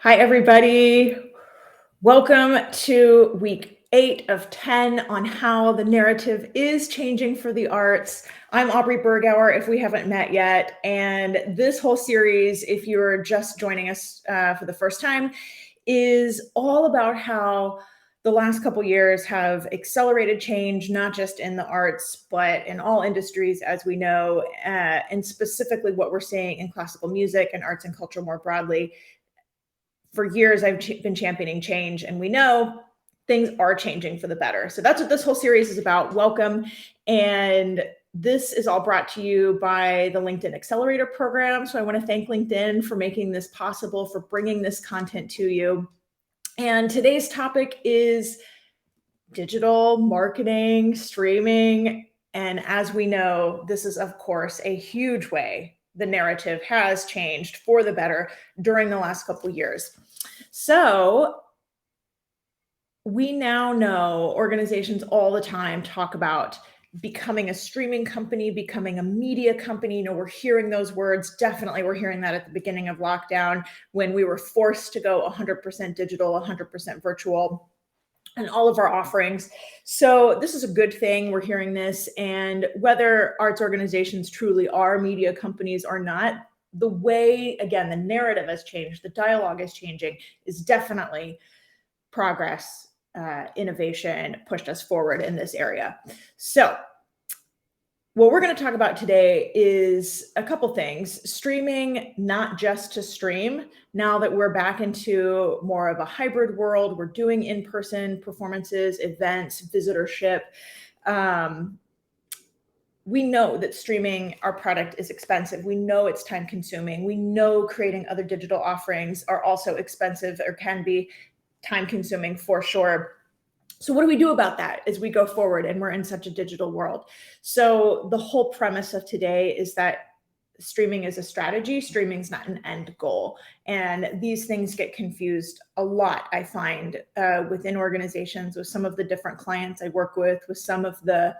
Hi, everybody. Welcome to week 8 of 10 on how the narrative is changing for the arts. I'm Aubrey Bergauer, if we haven't met yet. And this whole series, if you're just joining us for the first time, is all about how the last couple years have accelerated change, not just in the arts, but in all industries, as we know, and specifically what we're seeing in classical music and arts and culture more broadly. For years, I've been championing change, and we know things are changing for the better. So that's what this whole series is about. Welcome. And this is all brought to you by the LinkedIn Accelerator program. So I want to thank LinkedIn for making this possible, for bringing this content to you. And today's topic is digital marketing, streaming. And as we know, this is, of course, a huge way the narrative has changed for the better during the last couple of years. So we now know organizations all the time talk about becoming a streaming company, becoming a media company. You know, we're hearing those words. Definitely, we're hearing that at the beginning of lockdown when we were forced to go 100% digital, 100% virtual, and all of our offerings. So this is a good thing. We're hearing this. And whether arts organizations truly are media companies or not, the way, again, the narrative has changed, the dialogue is changing, is definitely progress, innovation pushed us forward in this area. So what we're going to talk about today is a couple things. Streaming, not just to stream. Now that we're back into more of a hybrid world, we're doing in-person performances, events, visitorship. We know that streaming our product is expensive. We know it's time consuming. We know creating other digital offerings are also expensive or can be time consuming for sure. So what do we do about that as we go forward and we're in such a digital world? So the whole premise of today is that streaming is a strategy. Streaming is not an end goal. And these things get confused a lot, I find, within organizations, with some of the different clients I work with some of the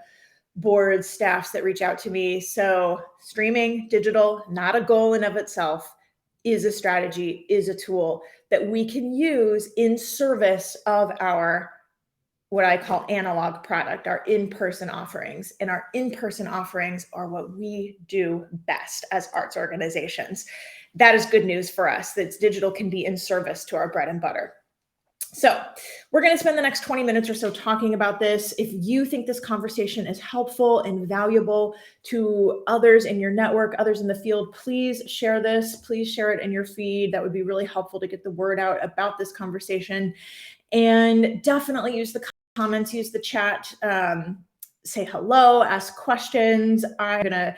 board staffs that reach out to me. So streaming, digital, not a goal in of itself, is a strategy, is a tool that we can use in service of our what I call analog product, our in-person offerings. And our in-person offerings are what we do best as arts organizations. That is good news for us, that digital can be in service to our bread and butter. So we're going to spend the next 20 minutes or so talking about this. If you think this conversation is helpful and valuable to others in your network, others in the field, please share this. Please share it in your feed. That would be really helpful to get the word out about this conversation. And definitely use the comments, use the chat, say hello, ask questions. I'm going to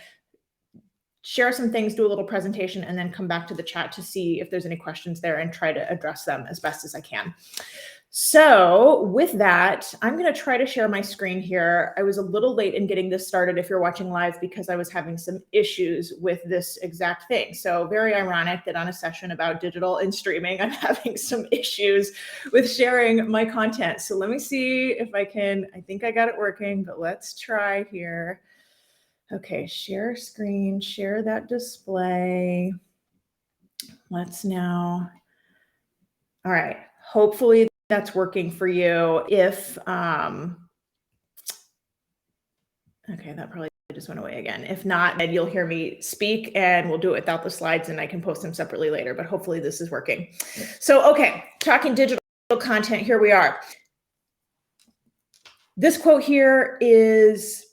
share some things, do a little presentation, and then come back to the chat to see if there's any questions there and try to address them as best as I can. So with that, I'm going to try to share my screen here. I was a little late in getting this started if you're watching live because I was having some issues with this exact thing. So very ironic that on a session about digital and streaming, I'm having some issues with sharing my content. So let me see if I think I got it working, but let's try here. Okay, share screen, share that display. Let's now, all right, hopefully that's working for you. If, okay, that probably just went away again. If not, then you'll hear me speak and we'll do it without the slides and I can post them separately later, but hopefully this is working. So, okay, talking digital content, here we are. This quote here is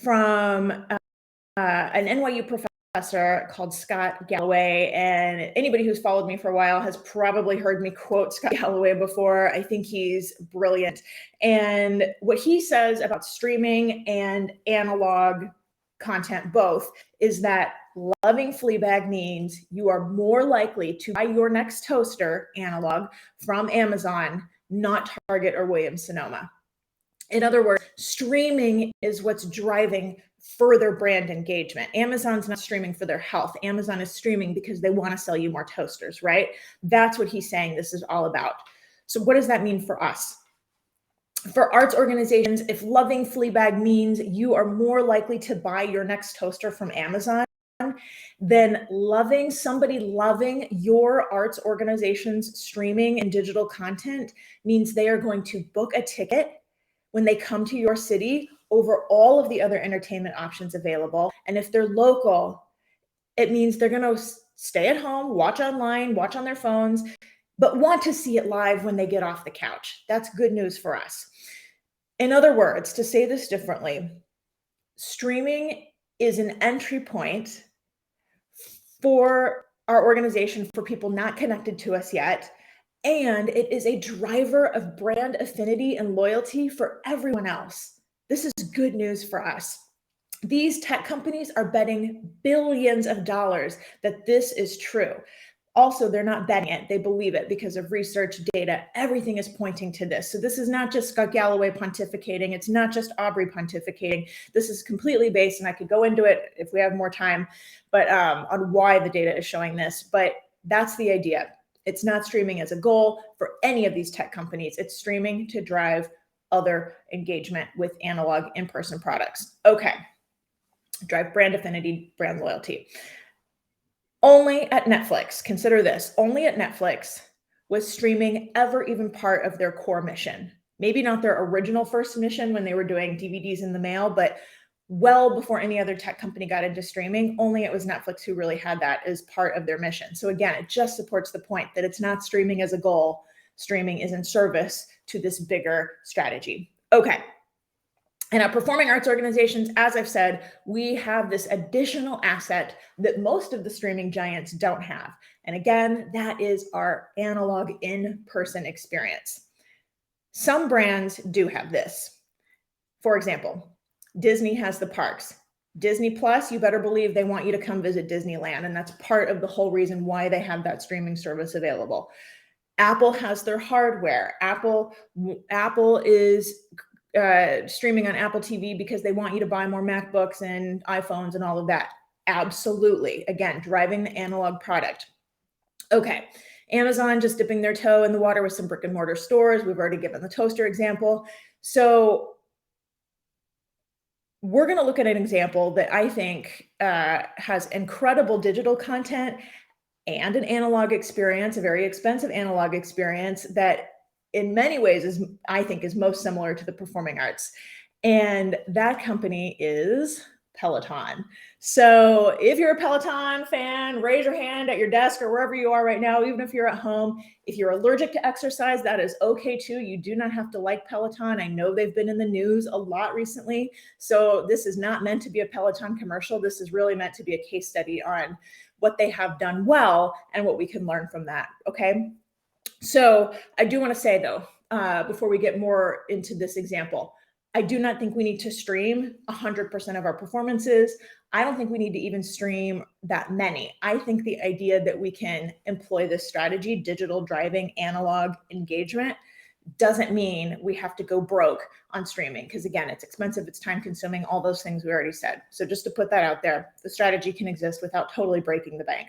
from an NYU professor called Scott Galloway, and anybody who's followed me for a while has probably heard me quote Scott Galloway before. I think he's brilliant. And what he says about streaming and analog content both is that loving Fleabag means you are more likely to buy your next toaster analog from Amazon, not Target or Williams-Sonoma. In other words, streaming is what's driving further brand engagement. Amazon's not streaming for their health. Amazon is streaming because they want to sell you more toasters, right? That's what he's saying this is all about. So what does that mean for us? For arts organizations, if loving Fleabag means you are more likely to buy your next toaster from Amazon, then somebody loving your arts organization's streaming and digital content means they are going to book a ticket when they come to your city over all of the other entertainment options available. And if they're local, it means they're going to stay at home, watch online, watch on their phones, but want to see it live when they get off the couch. That's good news for us. In other words, to say this differently, streaming is an entry point for our organization for people not connected to us yet. And it is a driver of brand affinity and loyalty for everyone else. This is good news for us. These tech companies are betting billions of dollars that this is true. Also, they're not betting it. They believe it because of research, data. Everything is pointing to this. So this is not just Scott Galloway pontificating. It's not just Aubrey pontificating. This is completely based, and I could go into it if we have more time, but on why the data is showing this. But that's the idea. It's not streaming as a goal for any of these tech companies. It's streaming to drive other engagement with analog in-person products. Okay. Drive brand affinity, brand loyalty. Only at Netflix, consider this, only at Netflix was streaming ever even part of their core mission. Maybe not their original first mission when they were doing DVDs in the mail, but well before any other tech company got into streaming, only it was Netflix who really had that as part of their mission. So again, it just supports the point that it's not streaming as a goal. Streaming is in service to this bigger strategy. Okay. And at performing arts organizations, as I've said, we have this additional asset that most of the streaming giants don't have. And again, that is our analog in-person experience. Some brands do have this. For example, Disney has the parks. Disney Plus, you better believe they want you to come visit Disneyland. And that's part of the whole reason why they have that streaming service available. Apple has their hardware. Apple is streaming on Apple TV because they want you to buy more MacBooks and iPhones and all of that. Absolutely. Again, driving the analog product. Okay. Amazon just dipping their toe in the water with some brick and mortar stores. We've already given the toaster example. So we're going to look at an example that I think has incredible digital content and an analog experience, a very expensive analog experience that in many ways I think is most similar to the performing arts. And that company is Peloton. So if you're a Peloton fan, raise your hand at your desk or wherever you are right now, even if you're at home. If you're allergic to exercise, that is okay too. You do not have to like Peloton. I know they've been in the news a lot recently. So this is not meant to be a Peloton commercial. This is really meant to be a case study on what they have done well and what we can learn from that. Okay. So I do want to say though, before we get more into this example, I do not think we need to stream 100% of our performances. I don't think we need to even stream that many. I think the idea that we can employ this strategy, digital driving analog engagement, doesn't mean we have to go broke on streaming. Because again, it's expensive, it's time consuming, all those things we already said. So just to put that out there, the strategy can exist without totally breaking the bank.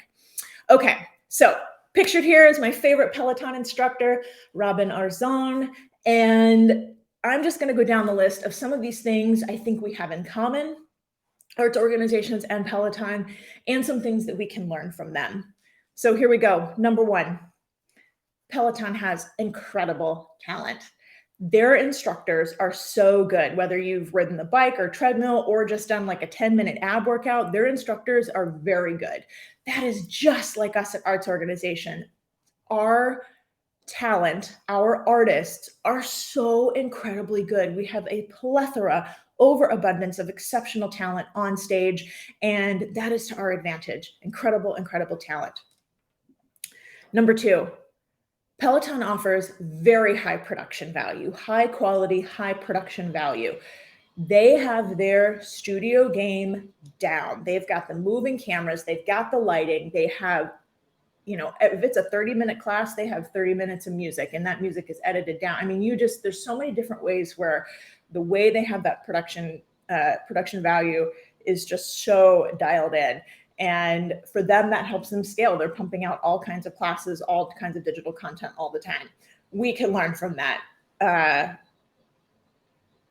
Okay, so pictured here is my favorite Peloton instructor, Robin Arzon. And I'm just going to go down the list of some of these things I think we have in common, arts organizations and Peloton, and some things that we can learn from them. So here we go. Number one, Peloton has incredible talent. Their instructors are so good, whether you've ridden the bike or treadmill or just done like a 10-minute ab workout, their instructors are very good. That is just like us at Arts Organization. Our talent, our artists are so incredibly good. We have a plethora, overabundance of exceptional talent on stage, and that is to our advantage. Incredible, incredible talent. Number two, Peloton offers very high production value, high quality, high production value. They have their studio game down. They've got the moving cameras, they've got the lighting, they have, if it's a 30-minute class, they have 30 minutes of music, and that music is edited down. I mean, there's so many different ways where the way they have that production value is just so dialed in. And for them, that helps them scale. They're pumping out all kinds of classes, all kinds of digital content all the time. We can learn from that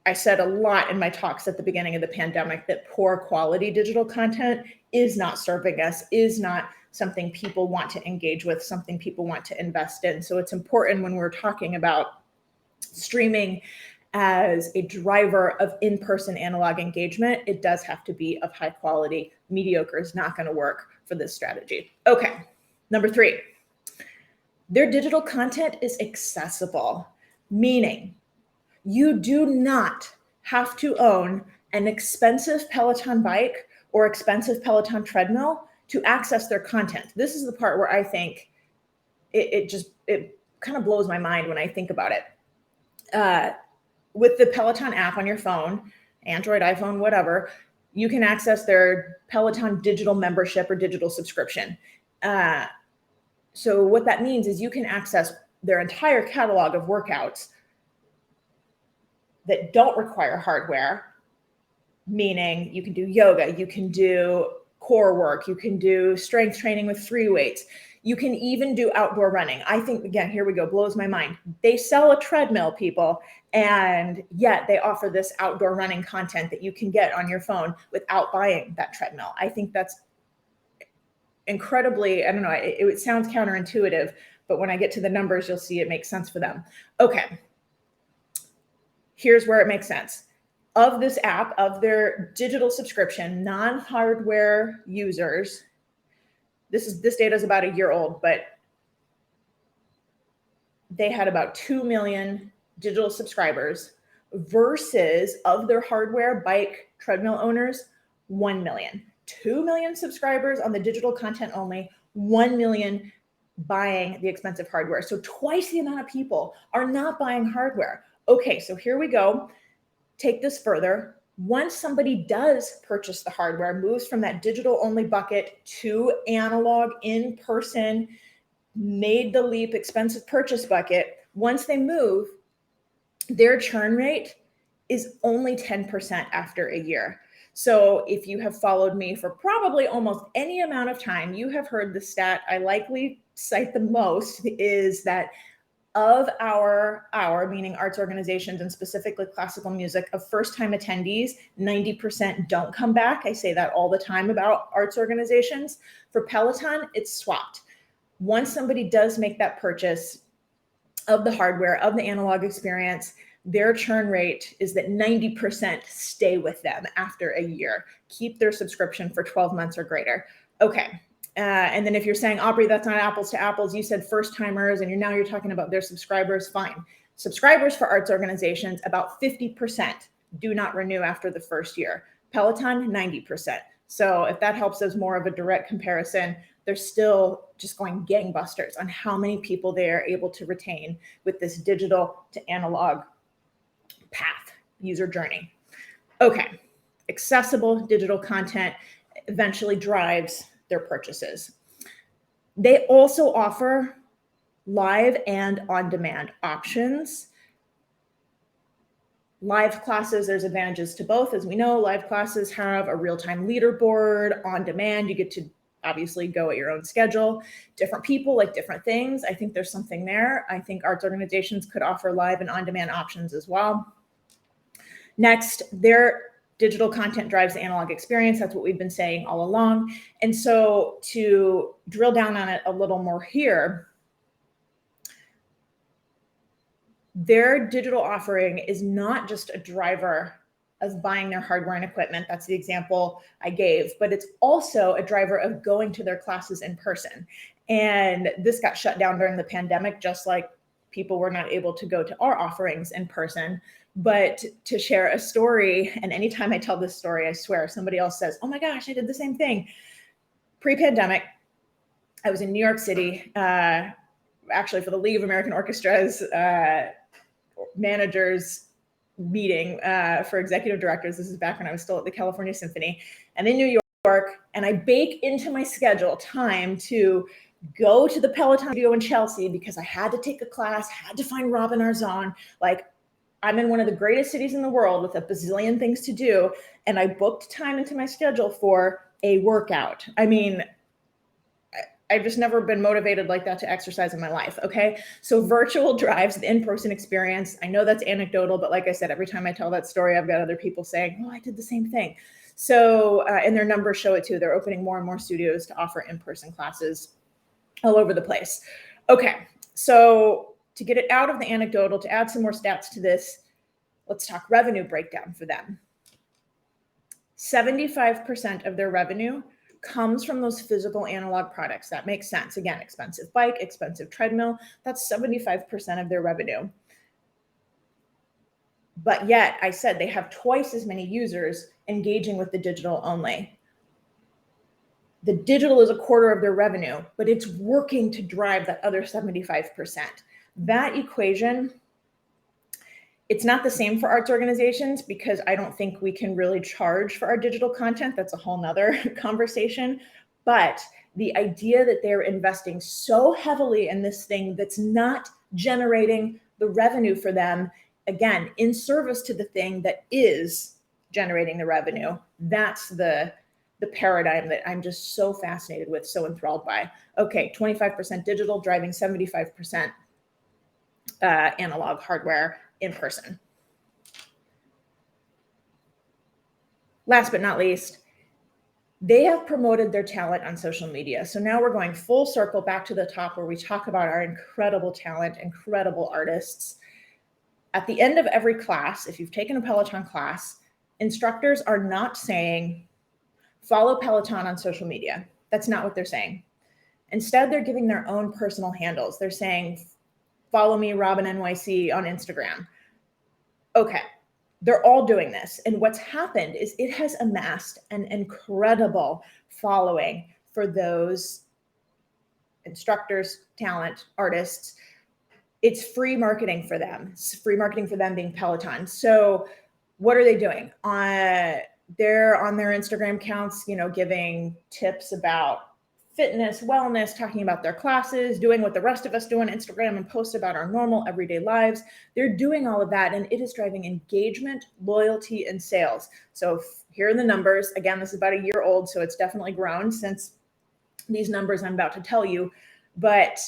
I said a lot in my talks at the beginning of the pandemic that poor quality digital content is not serving us, is not something people want to engage with, something people want to invest in. So it's important when we're talking about streaming as a driver of in-person analog engagement, it does have to be of high quality. Mediocre is not going to work for this strategy. Okay, number 3, their digital content is accessible, meaning you do not have to own an expensive Peloton bike or expensive Peloton treadmill to access their content. This is the part where I think it kind of blows my mind when I think about it. With the Peloton app on your phone, Android, iPhone, whatever, you can access their Peloton digital membership or digital subscription. So what that means is you can access their entire catalog of workouts that don't require hardware, meaning you can do yoga, you can do core work, you can do strength training with free weights, you can even do outdoor running. I think, again, here we go, blows my mind. They sell a treadmill, people, and yet they offer this outdoor running content that you can get on your phone without buying that treadmill. I think that's incredibly, I don't know, it sounds counterintuitive, but when I get to the numbers, you'll see it makes sense for them. Okay. Here's where it makes sense. Of this app, of their digital subscription, non-hardware users, this data is about a year old, but they had about 2 million digital subscribers versus of their hardware bike treadmill owners, 1 million. 2 million subscribers on the digital content only, 1 million buying the expensive hardware. So twice the amount of people are not buying hardware. Okay, so here we go. Take this further. Once somebody does purchase the hardware, moves from that digital only bucket to analog in person, made the leap, expensive purchase bucket, once they move, their churn rate is only 10% after a year. So if you have followed me for probably almost any amount of time, you have heard the stat I likely cite the most is that of our meaning arts organizations and specifically classical music, of first-time attendees, 90% don't come back. I say that all the time about arts organizations. For Peloton, it's swapped. Once somebody does make that purchase of the hardware, of the analog experience, their churn rate is that 90% stay with them after a year, keep their subscription for 12 months or greater. Okay. And then if you're saying, Aubrey, that's not apples to apples, you said first timers and you're talking about their subscribers, fine. Subscribers for arts organizations, about 50% do not renew after the first year. Peloton, 90%. So if that helps as more of a direct comparison, they're still just going gangbusters on how many people they are able to retain with this digital to analog path, user journey. Okay, accessible digital content eventually drives their purchases. They also offer live and on-demand options. Live classes, there's advantages to both. As we know, live classes have a real-time leaderboard. On demand, you get to obviously go at your own schedule. Different people like different things. I think there's something there. I think arts organizations could offer live and on-demand options as well. Next, their digital content drives the analog experience. That's what we've been saying all along. And so to drill down on it a little more here, their digital offering is not just a driver of buying their hardware and equipment. That's the example I gave, but it's also a driver of going to their classes in person. And this got shut down during the pandemic, just like people were not able to go to our offerings in person. But to share a story, and anytime I tell this story, I swear somebody else says, oh my gosh, I did the same thing. Pre-pandemic, I was in New York City, actually for the League of American Orchestras managers meeting for executive directors. This is back when I was still at the California Symphony. And in New York, and I bake into my schedule time to go to the Peloton studio in Chelsea because I had to take a class, had to find Robin Arzon. Like, I'm in one of the greatest cities in the world with a bazillion things to do. And I booked time into my schedule for a workout. I mean, I've just never been motivated like that to exercise in my life. Okay. So virtual drives the in-person experience. I know that's anecdotal, but like I said, every time I tell that story, I've got other people saying, oh, I did the same thing. So, and their numbers show it too. They're opening more and more studios to offer in-person classes all over the place. Okay. So to get it out of the anecdotal, to add some more stats to this, let's talk revenue breakdown for them. 75% of their revenue comes from those physical analog products. That makes sense. Again, expensive bike, expensive treadmill, that's 75% of their revenue. But yet, I said they have twice as many users engaging with the digital only. The digital is a quarter of their revenue, but it's working to drive that other 75%. That equation, it's not the same for arts organizations because I don't think we can really charge for our digital content. That's a whole nother conversation. But the idea that they're investing so heavily in this thing that's not generating the revenue for them, again, in service to the thing that is generating the revenue, that's the paradigm that I'm just so fascinated with, so enthralled by. Okay, 25% digital driving 75% analog hardware in person. Last but not least, they have promoted their talent on social media. So now we're going full circle back to the top where we talk about our incredible talent, incredible artists. At the end of every class, if you've taken a Peloton class, instructors are not saying, follow Peloton on social media. That's not what they're saying. Instead, they're giving their own personal handles. They're saying, follow me, Robin NYC on Instagram. Okay, they're all doing this. And what's happened is it has amassed an incredible following for those instructors, talent, artists. It's free marketing for them. It's free marketing for them being Peloton. So what are they doing? They're on their Instagram accounts, giving tips about fitness, wellness, talking about their classes, doing what the rest of us do on Instagram and post about our normal everyday lives. They're doing all of that, and it is driving engagement, loyalty, and sales. So here are the numbers. Again, this is about a year old, so it's definitely grown since these numbers I'm about to tell you. But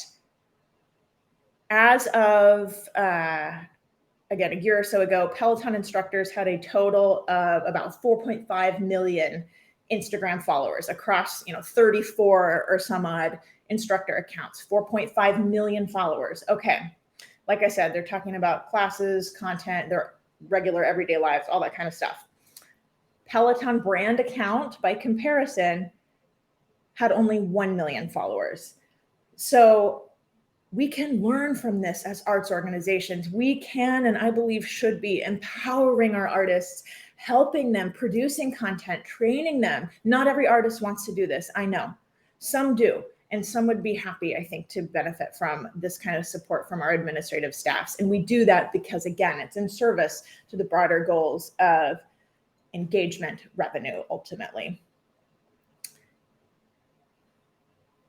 as of, again, a year or so ago, Peloton instructors had a total of about 4.5 million Instagram followers across, 34 or some odd instructor accounts, 4.5 million followers. Okay. Like I said, they're talking about classes, content, their regular everyday lives, all that kind of stuff. Peloton brand account, by comparison, had only 1 million followers. So we can learn from this as arts organizations. We can, and I believe should be, empowering our artists, helping them, producing content, training them. Not every artist wants to do this, I know. Some do, and some would be happy, I think, to benefit from this kind of support from our administrative staffs. And we do that because, again, it's in service to the broader goals of engagement, revenue, ultimately.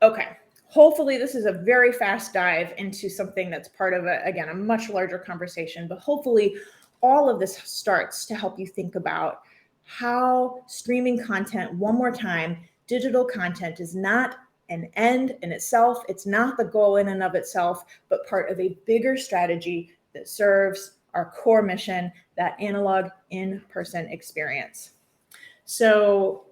Okay. Hopefully this is a very fast dive into something that's part of, a much larger conversation, but hopefully all of this starts to help you think about how streaming content, one more time, digital content is not an end in itself. It's not the goal in and of itself, but part of a bigger strategy that serves our core mission, that analog in-person experience. So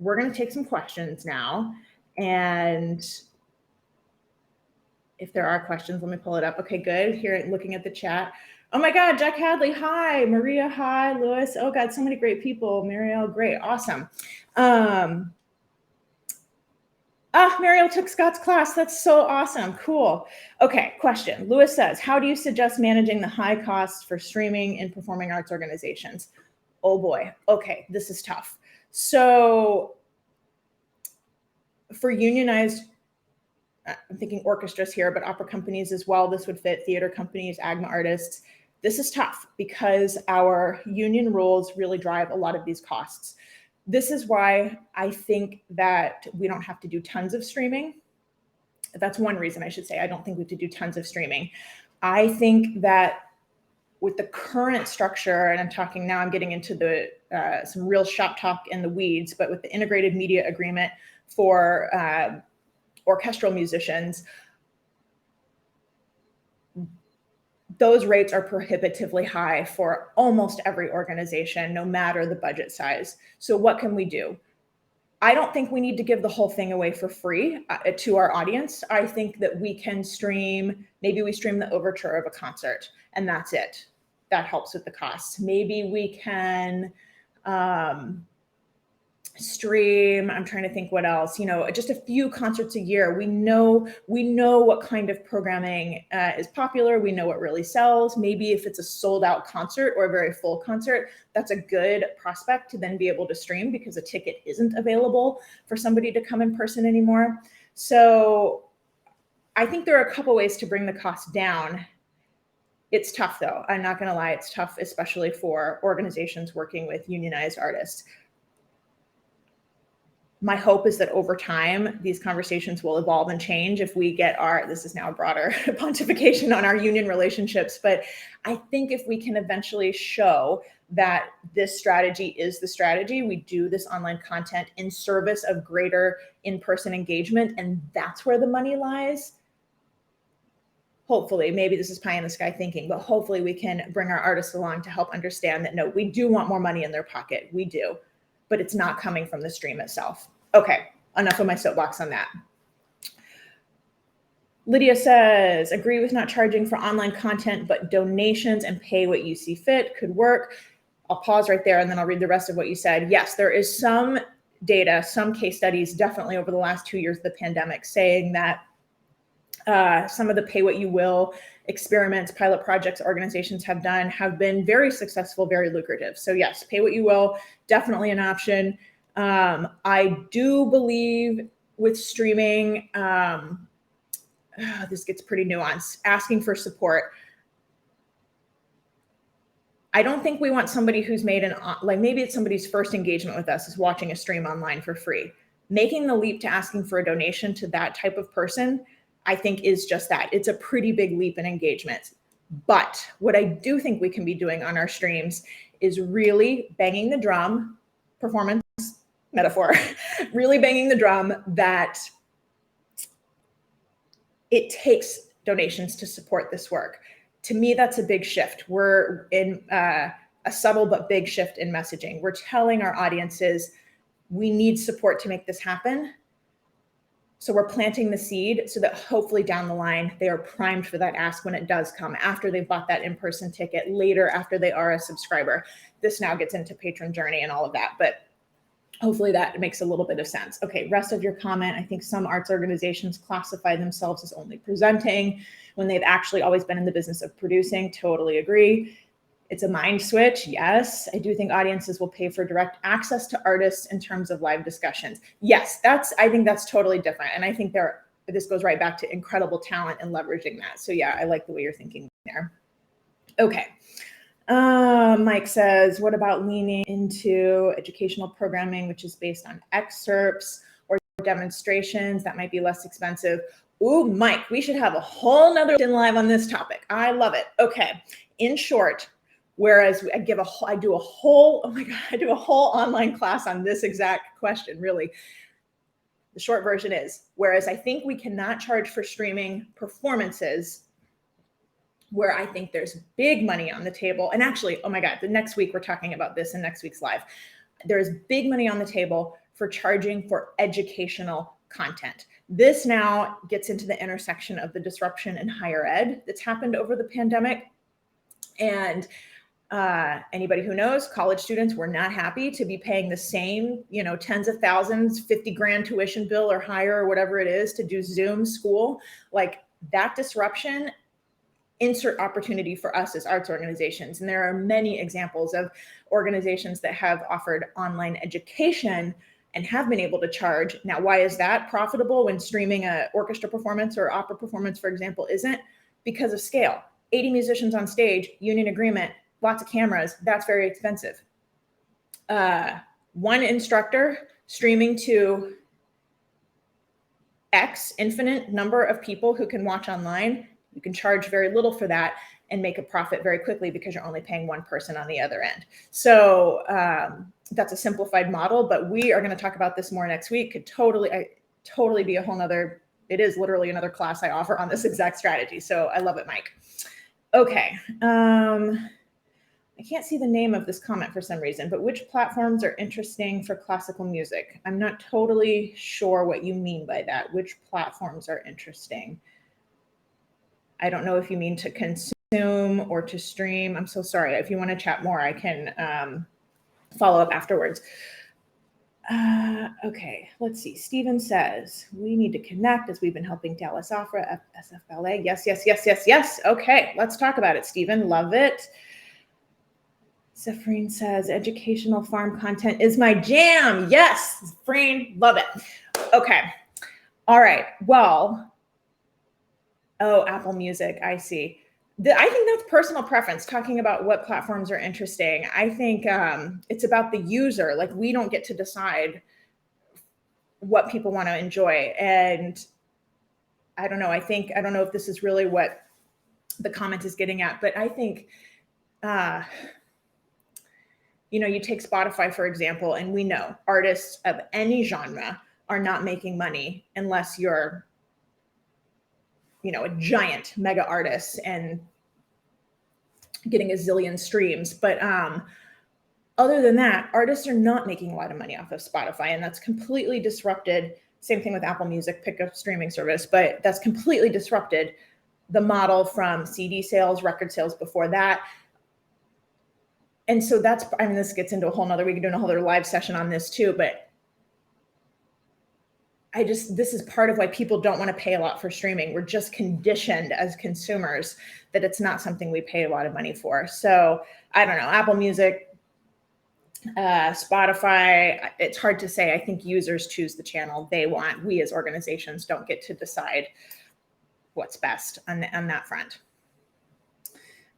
we're going to take some questions now, and if there are questions, let me pull it up. Okay, good. Here, looking at the chat. Oh my God, Jack Hadley, hi. Maria, hi. Lewis, oh God, so many great people. Marielle, great, awesome. Marielle took Scott's class. That's so awesome, cool. Okay, question. Lewis says, how do you suggest managing the high costs for streaming in performing arts organizations? Oh boy, okay, this is tough. So for unionized, I'm thinking orchestras here, but opera companies as well, this would fit, theater companies, AGMA artists. This is tough because our union rules really drive a lot of these costs. This is why I think that we don't have to do tons of streaming. That's one reason I should say. I don't think we have to do tons of streaming. I think that with the current structure, and I'm talking now, I'm getting into the some real shop talk in the weeds, but with the integrated media agreement for orchestral musicians, those rates are prohibitively high for almost every organization, no matter the budget size. So what can we do? I don't think we need to give the whole thing away for free to our audience. I think that we can stream, maybe we stream the overture of a concert and that's it. That helps with the costs. Maybe we can stream, I'm trying to think what else, just a few concerts a year. We know what kind of programming is popular. We know what really sells. Maybe if it's a sold out concert or a very full concert, that's a good prospect to then be able to stream because a ticket isn't available for somebody to come in person anymore. So I think there are a couple ways to bring the cost down. It's tough though. I'm not going to lie. It's tough, especially for organizations working with unionized artists. My hope is that over time, these conversations will evolve and change if we get this is now a broader pontification on our union relationships, but I think if we can eventually show that this strategy is the strategy, we do this online content in service of greater in-person engagement, and that's where the money lies. Hopefully, maybe this is pie in the sky thinking, but hopefully we can bring our artists along to help understand that, no, we do want more money in their pocket. We do, but it's not coming from the stream itself. Okay, enough of my soapbox on that. Lydia says, agree with not charging for online content, but donations and pay what you see fit could work. I'll pause right there and then I'll read the rest of what you said. Yes, there is some data, some case studies, definitely over the last 2 years of the pandemic, saying that some of the pay what you will experiments, pilot projects organizations have done have been very successful, very lucrative. So yes, pay what you will, definitely an option. I do believe with streaming, this gets pretty nuanced, asking for support. I don't think we want somebody who's made maybe it's somebody's first engagement with us is watching a stream online for free. Making the leap to asking for a donation to that type of person, I think is just that. It's a pretty big leap in engagement. But what I do think we can be doing on our streams is really banging the drum, performance metaphor, really banging the drum that it takes donations to support this work. To me, that's a big shift. We're in a subtle but big shift in messaging. We're telling our audiences we need support to make this happen. So we're planting the seed so that hopefully down the line, they are primed for that ask when it does come, after they've bought that in-person ticket, later after they are a subscriber. This now gets into patron journey and all of that, but hopefully that makes a little bit of sense. Okay, rest of your comment. I think some arts organizations classify themselves as only presenting when they've actually always been in the business of producing. Totally agree. It's a mind switch. Yes, I do think audiences will pay for direct access to artists in terms of live discussions. Yes, I think that's totally different. And I think this goes right back to incredible talent and leveraging that. So yeah, I like the way you're thinking there. Okay. Mike says, what about leaning into educational programming, which is based on excerpts or demonstrations that might be less expensive? Ooh, Mike, we should have a whole nother live on this topic. I love it. Okay. In short, whereas I do a whole online class on this exact question, really. The short version is, whereas I think we cannot charge for streaming performances, where I think there's big money on the table. And actually, oh my God, the next week we're talking about this in next week's live. There's big money on the table for charging for educational content. This now gets into the intersection of the disruption in higher ed that's happened over the pandemic. And anybody who knows, college students were not happy to be paying the same, tens of thousands, 50 grand tuition bill or higher, or whatever it is to do Zoom school. Like that disruption, insert opportunity for us as arts organizations. And there are many examples of organizations that have offered online education and have been able to charge. Now, why is that profitable when streaming an orchestra performance or opera performance, for example, isn't? Because of scale. 80 musicians on stage, union agreement, lots of cameras, that's very expensive. One instructor streaming to X infinite number of people who can watch online, you can charge very little for that and make a profit very quickly because you're only paying one person on the other end. So that's a simplified model, but we are going to talk about this more next week. Could totally be a whole nother It is literally another class I offer on this exact strategy. So I love it, Mike. Okay. I can't see the name of this comment for some reason, but which platforms are interesting for classical music? I'm not totally sure what you mean by that. Which platforms are interesting? I don't know if you mean to consume or to stream. I'm so sorry. If you want to chat more, I can follow up afterwards. Okay, let's see. Steven says, we need to connect as we've been helping Dallas Opera, SF Ballet. Yes, yes, yes, yes, yes. Okay, let's talk about it, Steven. Love it. Zephrine says, educational farm content is my jam. Yes, Zephrine, love it. Okay, all right. Well, oh, Apple Music, I see. I think that's personal preference, talking about what platforms are interesting. I think it's about the user. Like, we don't get to decide what people want to enjoy. And I don't know. I don't know if this is really what the comment is getting at, but I think, you take Spotify, for example, and we know artists of any genre are not making money unless you're, a giant mega artist and getting a zillion streams. But other than that, artists are not making a lot of money off of Spotify, and that's completely disrupted. Same thing with Apple Music, pick a streaming service, but that's completely disrupted the model from CD sales, record sales before that. And so this gets into a whole nother, we can do a whole other live session on this too, but this is part of why people don't want to pay a lot for streaming. We're just conditioned as consumers that it's not something we pay a lot of money for. So I don't know, Apple Music, Spotify, it's hard to say. I think users choose the channel they want. We as organizations don't get to decide what's best on that front.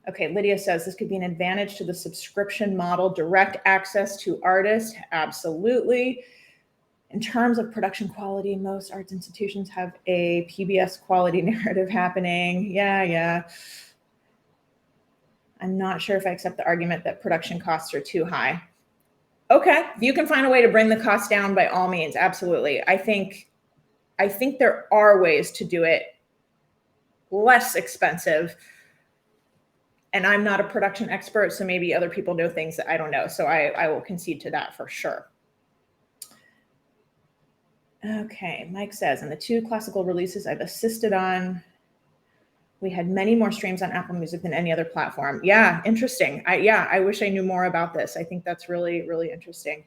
Okay, Lydia says this could be an advantage to the subscription model, direct access to artists. Absolutely. In terms of production quality, most arts institutions have a PBS quality narrative happening. Yeah. I'm not sure if I accept the argument that production costs are too high. Okay, if you can find a way to bring the cost down, by all means, absolutely. I think there are ways to do it less expensive. And I'm not a production expert, so maybe other people know things that I don't know. So I will concede to that for sure. Okay, Mike says, in the 2 classical releases I've assisted on, we had many more streams on Apple Music than any other platform. Yeah, interesting. I wish I knew more about this. I think that's really, really interesting.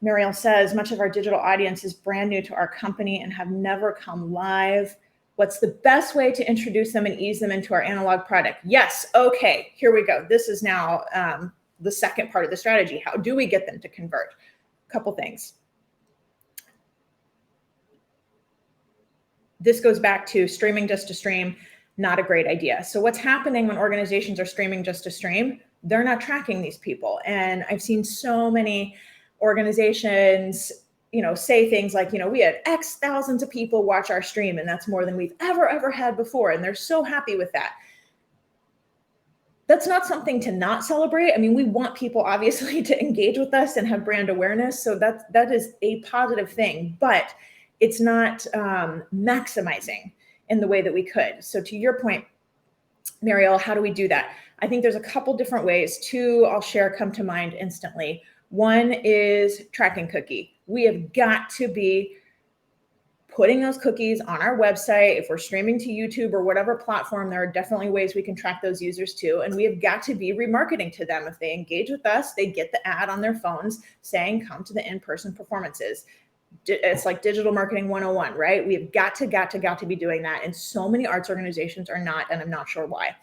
Mariel says, much of our digital audience is brand new to our company and have never come live. What's the best way to introduce them and ease them into our analog product? Yes. Okay, here we go. This is now the second part of the strategy. How do we get them to convert? A couple things. This goes back to streaming just to stream, not a great idea. So what's happening when organizations are streaming just to stream? They're not tracking these people. And I've seen so many organizations say things like, we had X thousands of people watch our stream, and that's more than we've ever had before. And they're so happy with that. That's not something to not celebrate. I mean, we want people obviously to engage with us and have brand awareness. So that is a positive thing, but it's not maximizing in the way that we could. So to your point, Mariel, how do we do that? I think there's a couple different ways. 2 I'll share come to mind instantly. One is tracking cookie. We have got to be putting those cookies on our website. If we're streaming to YouTube or whatever platform, there are definitely ways we can track those users too. And we have got to be remarketing to them. If they engage with us, they get the ad on their phones saying, come to the in-person performances. It's like digital marketing 101, right? We have got to be doing that. And so many arts organizations are not, and I'm not sure why.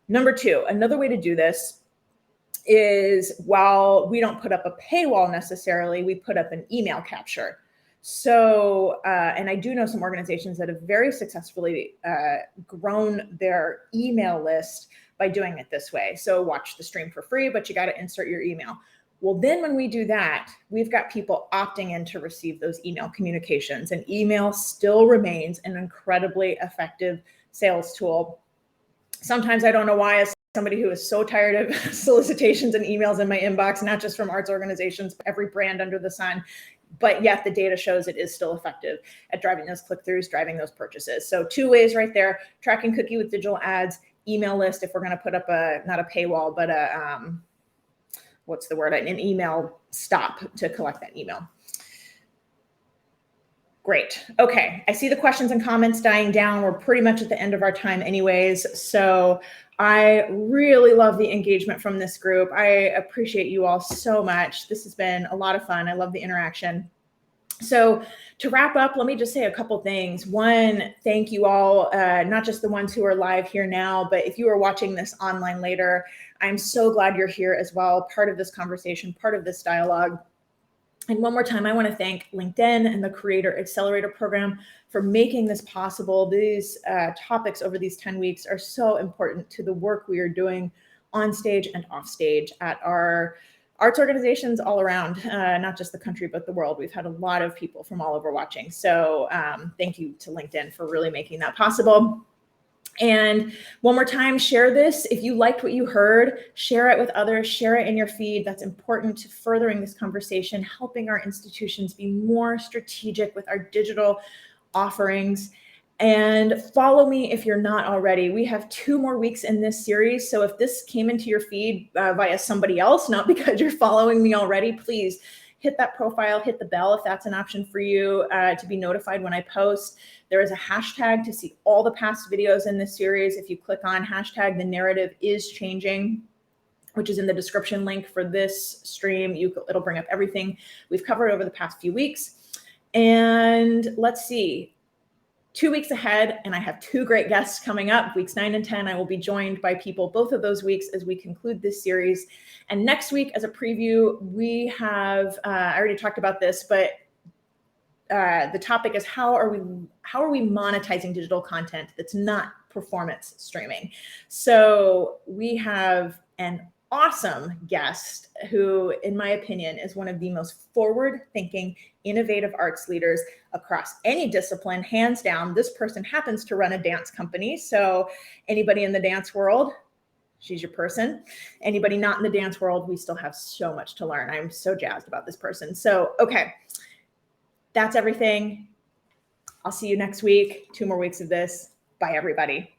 Number 2, another way to do this is, while we don't put up a paywall necessarily, we put up an email capture. So, and I do know some organizations that have very successfully grown their email list by doing it this way. So watch the stream for free, but you got to insert your email. Well, then when we do that, we've got people opting in to receive those email communications, and email still remains an incredibly effective sales tool. Sometimes I don't know why, as somebody who is so tired of solicitations and emails in my inbox, not just from arts organizations, but every brand under the sun, but yet the data shows it is still effective at driving those click-throughs, driving those purchases. So 2 ways right there: tracking cookie with digital ads, email list if we're going to put up not a paywall, but what's the word? An email stop to collect that email. Great. Okay. I see the questions and comments dying down. We're pretty much at the end of our time anyways. So I really love the engagement from this group. I appreciate you all so much. This has been a lot of fun. I love the interaction. So to wrap up, let me just say a couple things. One, thank you all, not just the ones who are live here now, but if you are watching this online later, I'm so glad you're here as well, part of this conversation, part of this dialogue. And one more time, I want to thank LinkedIn and the Creator Accelerator Program for making this possible. These topics over these 10 weeks are so important to the work we are doing on stage and off stage at our arts organizations all around, not just the country, but the world. We've had a lot of people from all over watching. So thank you to LinkedIn for really making that possible. And one more time, share this. If you liked what you heard, share it with others, share it in your feed. That's important to furthering this conversation, helping our institutions be more strategic with our digital offerings. And follow me if you're not already. We have 2 more weeks in this series. So if this came into your feed via somebody else, not because you're following me already, please hit that profile, hit the bell if that's an option for you to be notified when I post. There is a hashtag to see all the past videos in this series. If you click on hashtag, the narrative is changing, which is in the description link for this stream. It'll bring up everything we've covered over the past few weeks. And let's see, 2 weeks ahead, and I have 2 great guests coming up. Weeks 9 and 10, I will be joined by people both of those weeks as we conclude this series. And next week, as a preview, we have, I already talked about this, but the topic is how are we monetizing digital content that's not performance streaming? So we have an awesome guest who, in my opinion, is one of the most forward-thinking, innovative arts leaders across any discipline, hands down. This person happens to run a dance company. So anybody in the dance world, she's your person. Anybody not in the dance world, we still have so much to learn. I'm so jazzed about this person. So, okay, that's everything. I'll see you next week. 2 more weeks of this. Bye, everybody.